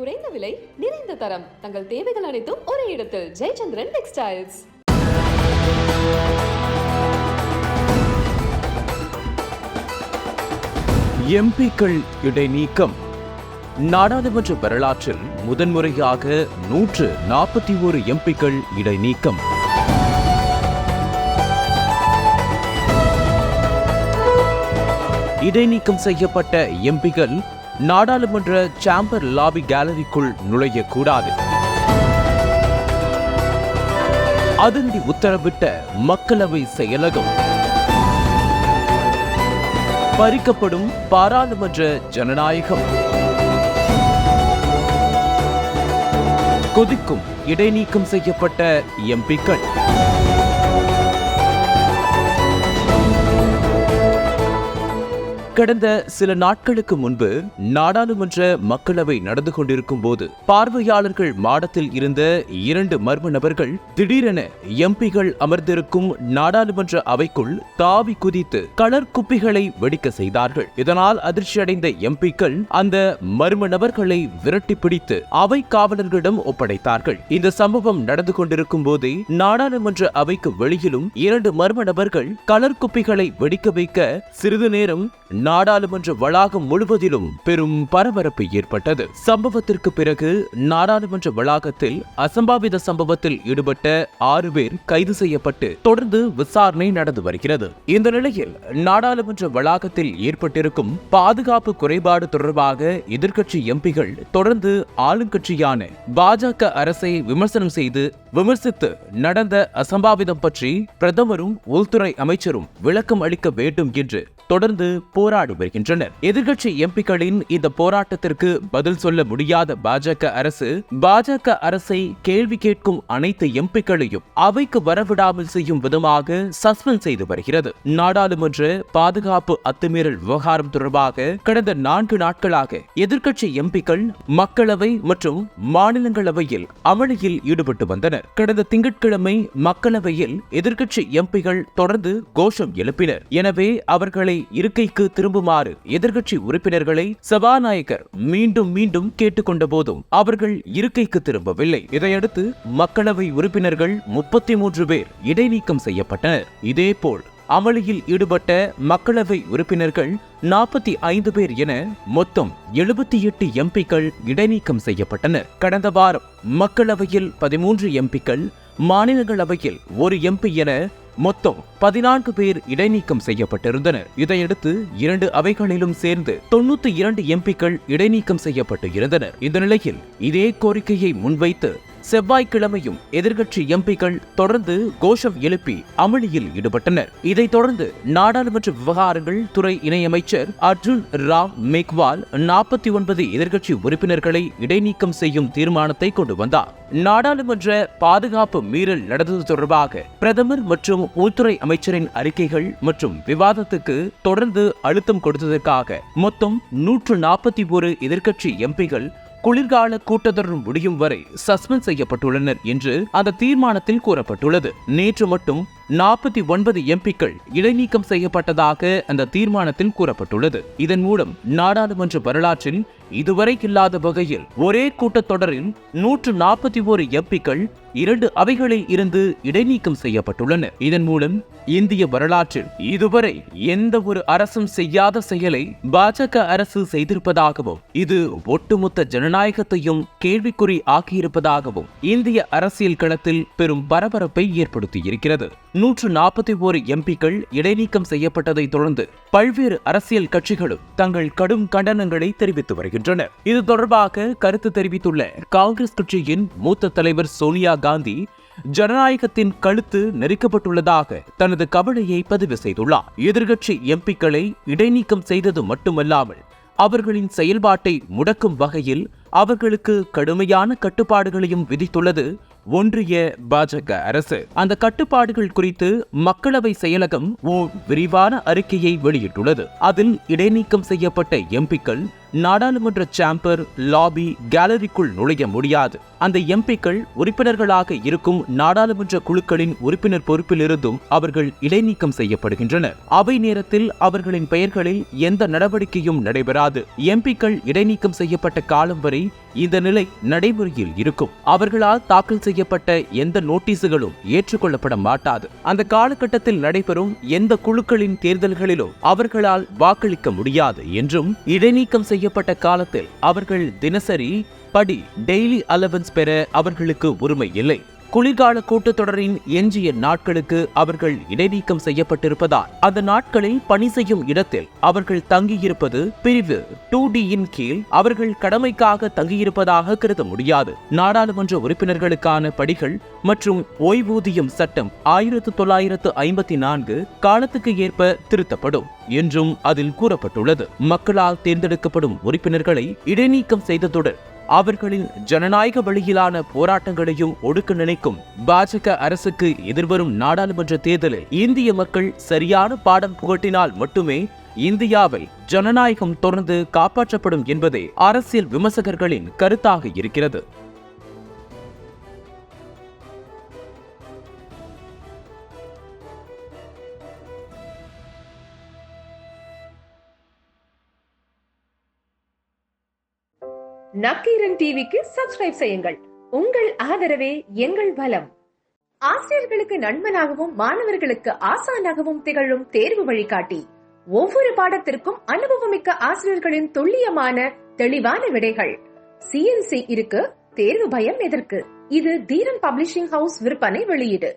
குறைந்த விலை, நிறைந்த தரம். தங்கள் தேவைகள் அனைத்தும் ஒரே இடத்தில். ஜெயச்சந்திரன் டெக்ஸ்டைல்ஸ். எம்பிக்கள் இடைநீக்கம். நாடாளுமன்ற வரலாற்றில் முதன்முறையாக 141 எம்பிக்கள் இடைநீக்கம். இடைநீக்கம் செய்யப்பட்ட எம்பிக்கள் நாடாளுமன்ற சாம்பர் லாபி கேலரிக்குள் நுழையக்கூடாது. அதிரடி உத்தரவிட்ட மக்களவை செயலகம். பறிக்கப்படும் பாராளுமன்ற ஜனநாயகம். கொதிக்கும் இடைநீக்கம் செய்யப்பட்ட எம்பிக்கள். கடந்த சில நாட்களுக்கு முன்பு நாடாளுமன்ற மக்களவை நடந்து கொண்டிருக்கும் போது பார்வையாளர்கள் மாடத்தில் இருந்த 2 மர்ம நபர்கள் திடீரென எம்பிகள் அமர்ந்திருக்கும் நாடாளுமன்ற அவைக்குள் தாவி குதித்து கலர் குப்பிகளை வெடிக்க செய்தார்கள். இதனால் அதிர்ச்சியடைந்த எம்பிக்கள் அந்த மர்ம நபர்களை விரட்டி பிடித்து அவை காவலர்களிடம் ஒப்படைத்தார்கள். இந்த சம்பவம் நடந்து கொண்டிருக்கும் போதே நாடாளுமன்ற அவைக்கு வெளியிலும் 2 மர்ம நபர்கள் கலர் குப்பிகளை வெடிக்க வைக்க சிறிது நேரம் நாடாளுமன்ற வளாகம் முழுவதிலும் பெரும் பரபரப்பு ஏற்பட்டது. சம்பவத்திற்கு பிறகு நாடாளுமன்ற வளாகத்தில் அசம்பாவித சம்பவத்தில் ஈடுபட்ட 6 பேர் கைது செய்யப்பட்டு தொடர்ந்து விசாரணை நடந்து வருகிறது. இந்த நிலையில் நாடாளுமன்ற வளாகத்தில் ஏற்பட்டிருக்கும் பாதுகாப்பு குறைபாடு தொடர்பாக எதிர்க்கட்சி எம்பிகள் தொடர்ந்து ஆளுங்கட்சியான பாஜக அரசை விமர்சித்து நடந்த அசம்பாவிதம் பற்றி பிரதமரும் உள்துறை அமைச்சரும் விளக்கம் அளிக்க வேண்டும் என்று தொடர்ந்து போராடி வருகின்றனர். எதிர்க்கட்சி எம்பிக்களின் இந்த போராட்டத்திற்கு பதில் சொல்ல முடியாத பாஜக அரசை கேள்வி கேட்கும் அனைத்து எம்பிக்களையும் அவைக்கு வரவிடாமல் செய்யும் விதமாக சஸ்பெண்ட் செய்து வருகிறது. நாடாளுமன்ற பாதுகாப்பு அத்துமீறல் விவகாரம் தொடர்பாக கடந்த 4 நாட்களாக எதிர்க்கட்சி எம்பிக்கள் மக்களவை மற்றும் மாநிலங்களவையில் அமளியில் ஈடுபட்டு வந்தனர். கடந்த திங்கட்கிழமை மக்களவையில் எதிர்க்கட்சி எம்பிகள் தொடர்ந்து கோஷம் எழுப்பினர். எனவே அவர்களை இருக்கைக்கு திரும்புமாறு எதிர்க்கட்சி உறுப்பினர்களை சபாநாயகர் மீண்டும் கேட்டுக்கொண்ட போதும் அவர்கள் இருக்கைக்கு திரும்பவில்லை. இதையடுத்து மக்களவை உறுப்பினர்கள் 33 பேர் இடைநீக்கம் செய்யப்பட்டனர். இதேபோல் அமளியில் ஈடுபட்ட மக்களவை உறுப்பினர்கள் 45 பேர் என மொத்தம் 78 எம்பிக்கள் இடைநீக்கம் செய்யப்பட்டனர். கடந்த வாரம் மக்களவையில் 13 எம்பிக்கள், மாநிலங்களவையில் 1 எம்பி என மொத்தம் 14 பேர் இடைநீக்கம் செய்யப்பட்டிருந்தனர். இதையடுத்து 2 அவைகளிலும் சேர்ந்து 92 எம்பிக்கள் இடைநீக்கம் செய்யப்பட்டு இருந்தனர். இந்த நிலையில் இதே கோரிக்கையை முன்வைத்து செவ்வாய்க்கிழமையும் எதிர்க்கட்சி எம்பிக்கள் தொடர்ந்து கோஷம் எழுப்பி அமளியில் ஈடுபட்டனர். இதைத் தொடர்ந்து நாடாளுமன்ற விவகாரங்கள் துறை இணையமைச்சர் அர்ஜுன் ராம் மேக்வால் 49 எதிர்க்கட்சி உறுப்பினர்களை இடைநீக்கம் செய்யும் தீர்மானத்தை கொண்டு வந்தார். நாடாளுமன்ற பாதுகாப்பு மீறல் நடந்தது தொடர்பாக பிரதமர் மற்றும் உள்துறை அமைச்சரின் அறிக்கைகள் மற்றும் விவாதத்துக்கு தொடர்ந்து அழுத்தம் கொடுத்ததற்காக மொத்தம் 141 எதிர்க்கட்சி எம்பிகள் குளிர்கால கூட்டத்தொடர் முடியும் வரை சஸ்பெண்ட் செய்யப்பட்டுள்ளனர் என்று அந்த தீர்மானத்தில் கூறப்பட்டுள்ளது. நேற்று மட்டும் 49 எம்பிக்கள் இடைநீக்கம் செய்யப்பட்டதாக அந்த தீர்மானத்தில் கூறப்பட்டுள்ளது. இதன் மூலம் நாடாளுமன்ற வரலாற்றில் இதுவரை இல்லாத வகையில் ஒரே கூட்டத்தொடரில் 141 எம்பிக்கள் 2 அவைகளில் இருந்து இடைநீக்கம் செய்யப்பட்டுள்ளனர். இதன் மூலம் இந்திய வரலாற்றில் இதுவரை எந்த ஒரு அரசும் செய்யாத செயலை பாஜக அரசு செய்திருப்பதாகவும் இது ஒட்டுமொத்த ஜனநாயகத்தையும் கேள்விக்குறி ஆக்கியிருப்பதாகவும் இந்திய அரசியல் களத்தில் பெரும் பரபரப்பை ஏற்படுத்தியிருக்கிறது. 141 எம்பிக்கள் இடைநீக்கம் செய்யப்பட்டதை தொடர்ந்து பல்வேறு அரசியல் கட்சிகளும் தங்கள் கடும் கண்டனங்களை தெரிவித்து வருகின்றனர். இது தொடர்பாக கருத்து தெரிவித்துள்ள காங்கிரஸ் கட்சியின் மூத்த தலைவர் சோனியா காந்தி ஜனநாயகத்தின் கழுத்து நெரிக்கப்பட்டுள்ளதாக தனது கவலையை பதிவு செய்துள்ளார். எதிர்க்கட்சி எம்பிக்களை இடைநீக்கம் செய்தது மட்டுமல்லாமல் அவர்களின் செயல்பாட்டை முடக்கும் வகையில் அவர்களுக்கு கடுமையான கட்டுப்பாடுகளையும் விதித்துள்ளது ஒன்றிய பாஜக அரசு. அந்த கட்டுப்பாடுகள் குறித்து மக்களவை செயலகம் விரிவான அறிக்கையை வெளியிட்டுள்ளது. அதில் இடைநீக்கம் செய்யப்பட்ட எம்பிக்கள் நாடாளுமன்ற சேம்பர், லாபி, கேலரிக்குள் நுழைய முடியாது. அந்த எம்பிக்கள் உறுப்பினர்களாக இருக்கும் நாடாளுமன்ற குழுக்களின் உறுப்பினர் பொறுப்பிலிருந்தும் அவர்கள் இடைநீக்கம் செய்யப்படுகின்றனர். அவை நேரத்தில் அவர்களின் பெயர்களில் எந்த நடவடிக்கையும் நடைபெறாது. எம்பிக்கள் இடைநீக்கம் செய்யப்பட்ட காலம் வரை இந்த நிலை நடைமுறையில் இருக்கும். அவர்களால் தாக்கல் செய்யப்பட்ட எந்த நோட்டீஸுகளும் ஏற்றுக்கொள்ளப்பட மாட்டாது. அந்த காலகட்டத்தில் நடைபெறும் எந்த குழுக்களின் தேர்தல்களிலும் அவர்களால் வாக்களிக்க முடியாது என்றும், இடைநீக்கம் செய்யப்பட்ட காலத்தில் அவர்கள் தினசரி டெய்லி அலவன்ஸ் பெற அவர்களுக்கு உரிமை இல்லை. குளிர்கால கூட்டத்தொடரின் எஞ்சிய நாட்களுக்கு அவர்கள் இடைநீக்கம் செய்யப்பட்டிருப்பதால் அந்த நாட்களில் பணி செய்யும் இடத்தில் அவர்கள் தங்கியிருப்பது பிரிவு 2Dயின் கீழ் அவர்கள் கடமைக்காக தங்கியிருப்பதாக கருத முடியாது. நாடாளுமன்ற உறுப்பினர்களுக்கான படிகள் மற்றும் ஓய்வூதியம் சட்டம் 1954 காலத்துக்கு ஏற்ப திருத்தப்படும் என்றும் அதில் கூறப்பட்டுள்ளது. மக்களால் தேர்ந்தெடுக்கப்படும் உறுப்பினர்களை இடைநீக்கம் செய்ததுடன் அவர்களின் ஜனநாயக வழியிலான போராட்டங்களையும் ஒடுக்க நினைக்கும் பாஜக அரசுக்கு எதிர்வரும் நாடாளுமன்ற தேர்தலில் இந்திய மக்கள் சரியான பாடம் புகட்டினால் மட்டுமே இந்தியாவில் ஜனநாயகம் தொடர்ந்து காப்பாற்றப்படும் என்பதே அரசியல் விமர்சகர்களின் கருத்தாக இருக்கிறது. நக்கீரன் டிவிக்கு சப்ஸ்கிரைப் செய்யுங்கள். உங்கள் ஆதரவே எங்கள் பலம். ஆசிரியர்களுக்கு நண்பனாகவும் மாணவர்களுக்கு ஆசானாகவும் திகழும் தேர்வு வழிகாட்டி. ஒவ்வொரு பாடத்திற்கும் அனுபவமிக்க ஆசிரியர்களின் துல்லியமான தெளிவான விடைகள். CNC இருக்கு, தேர்வு பயம் எதற்கு? இது தீரன் பப்ளிஷிங் ஹவுஸ் விற்பனை வெளியீடு.